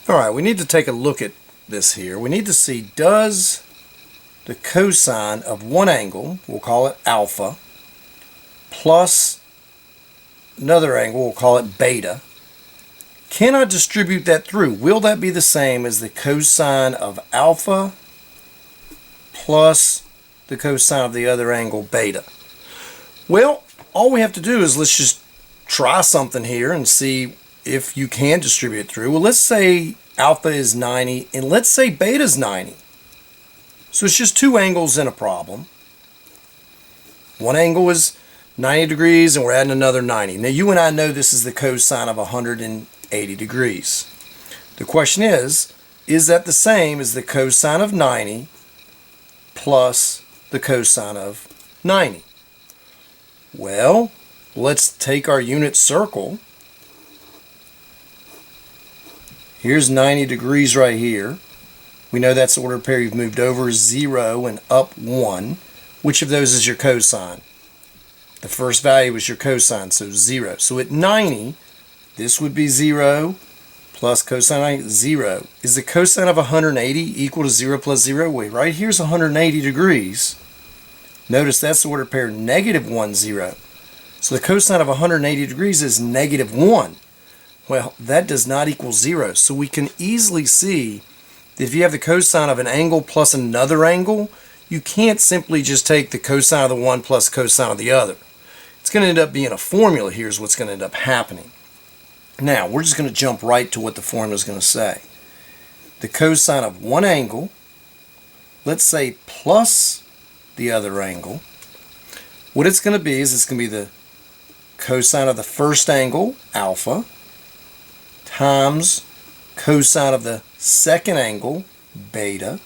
Alright, we need to take a look at this here. We need to see, does the cosine of one angle, we'll call it alpha, plus another angle, we'll call it beta, can I distribute that through? Will that be the same as the cosine of alpha plus the cosine of the other angle, beta? Well, all we have to do is let's just try something here and see if you can distribute it through. Well, let's say alpha is 90 and let's say beta is 90. So it's just two angles in a problem. One angle is 90 degrees and we're adding another 90. Now you and I know this is the cosine of 180 degrees. The question is that the same as the cosine of 90 plus the cosine of 90? Well, let's take our unit circle. Here's 90 degrees right here. We know that's the order of pair you've moved over 0 and up 1. Which of those is your cosine? The first value is your cosine, so 0. So at 90, this would be 0 plus cosine 90, 0. Is the cosine of 180 equal to 0 plus 0? Wait, right here's 180 degrees. Notice that's the order pair negative 1, 0. So the cosine of 180 degrees is negative 1. Well, that does not equal 0. So we can easily see that if you have the cosine of an angle plus another angle, you can't simply just take the cosine of the one plus cosine of the other. It's going to end up being a formula. Here's what's going to end up happening. Now, we're just going to jump right to what the formula is going to say. The cosine of one angle, let's say plus the other angle, what it's going to be is it's going to be the cosine of the first angle, alpha, times cosine of the second angle, beta.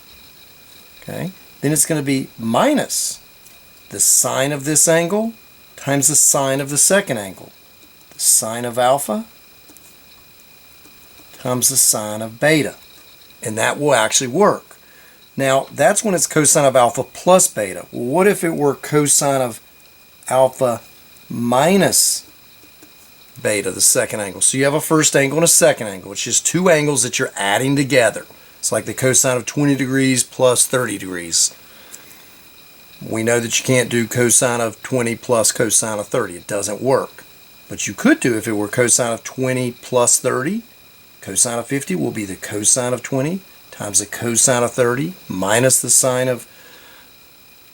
Okay? Then it's going to be minus the sine of this angle times the sine of the second angle. The sine of alpha times the sine of beta. And that will actually work. Now, that's when it's cosine of alpha plus beta. Well, what if it were cosine of alpha minus beta, the second angle? So you have a first angle and a second angle. It's just two angles that you're adding together. It's like the cosine of 20 degrees plus 30 degrees. We know that you can't do cosine of 20 plus cosine of 30. It doesn't work. But you could do if it were cosine of 20 plus 30. Cosine of 50 will be the cosine of 20 times the cosine of 30 minus the sine of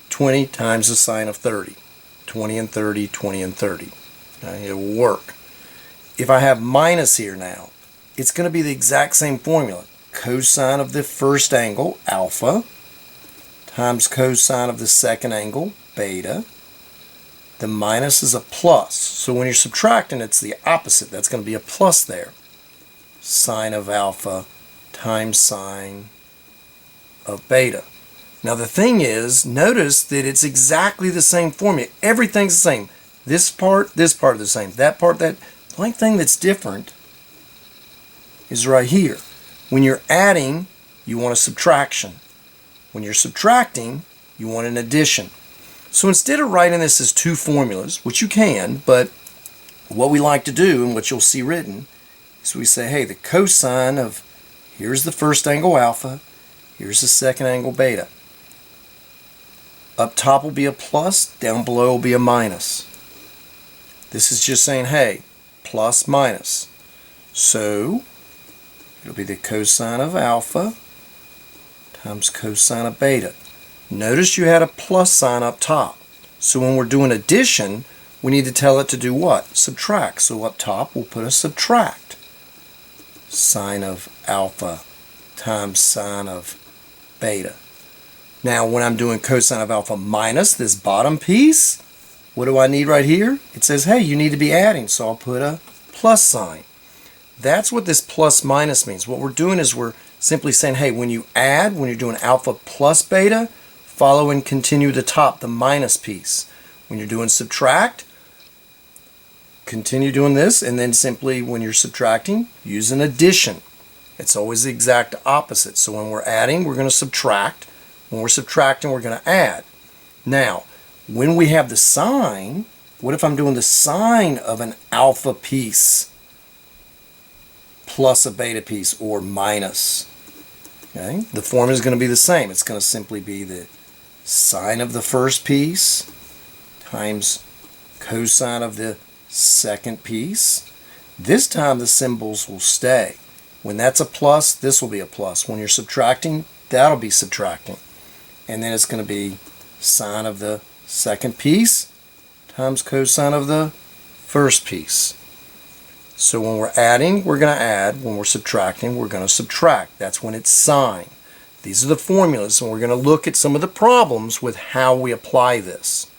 20 times the sine of 30. 20 and 30, 20 and 30. Okay, it will work. If I have minus here now, it's going to be the exact same formula. Cosine of the first angle, alpha, times cosine of the second angle, beta. The minus is a plus. So when you're subtracting, it's the opposite. That's going to be a plus there. Sine of alpha times sine of beta. Now the thing is, notice that it's exactly the same formula. Everything's the same. This part are the same. That part, that. The only thing that's different is right here. When you're adding, you want a subtraction. When you're subtracting, you want an addition. So instead of writing this as two formulas, which you can, but what we like to do, and what you'll see written, is we say, hey, the cosine of, here's the first angle alpha, here's the second angle beta. Up top will be a plus, down below will be a minus. This is just saying, hey, plus minus. So it'll be the cosine of alpha times cosine of beta. Notice you had a plus sign up top. So when we're doing addition, we need to tell it to do what? Subtract. So up top we'll put a subtract. Sine of alpha times sine of beta. Now when I'm doing cosine of alpha minus this bottom piece, what do I need right here? It says, hey, you need to be adding, so I'll put a plus sign. That's what this plus minus means. What we're doing is we're simply saying, hey, when you add, when you're doing alpha plus beta, follow and continue the top, the minus piece. When you're doing subtract, continue doing this, and then simply when you're subtracting, use an addition. It's always the exact opposite. So when we're adding, we're going to subtract. When we're subtracting, we're going to add. Now, when we have the sine, what if I'm doing the sine of an alpha piece? plus a beta piece, or minus. Okay? The formula is going to be the same. It's going to simply be the sine of the first piece times cosine of the second piece. This time the symbols will stay. When that's a plus, this will be a plus. When you're subtracting, that'll be subtracting. And then it's going to be sine of the second piece times cosine of the first piece. So when we're adding, we're going to add. When we're subtracting, we're going to subtract. That's when it's sine. These are the formulas, and we're going to look at some of the problems with how we apply this.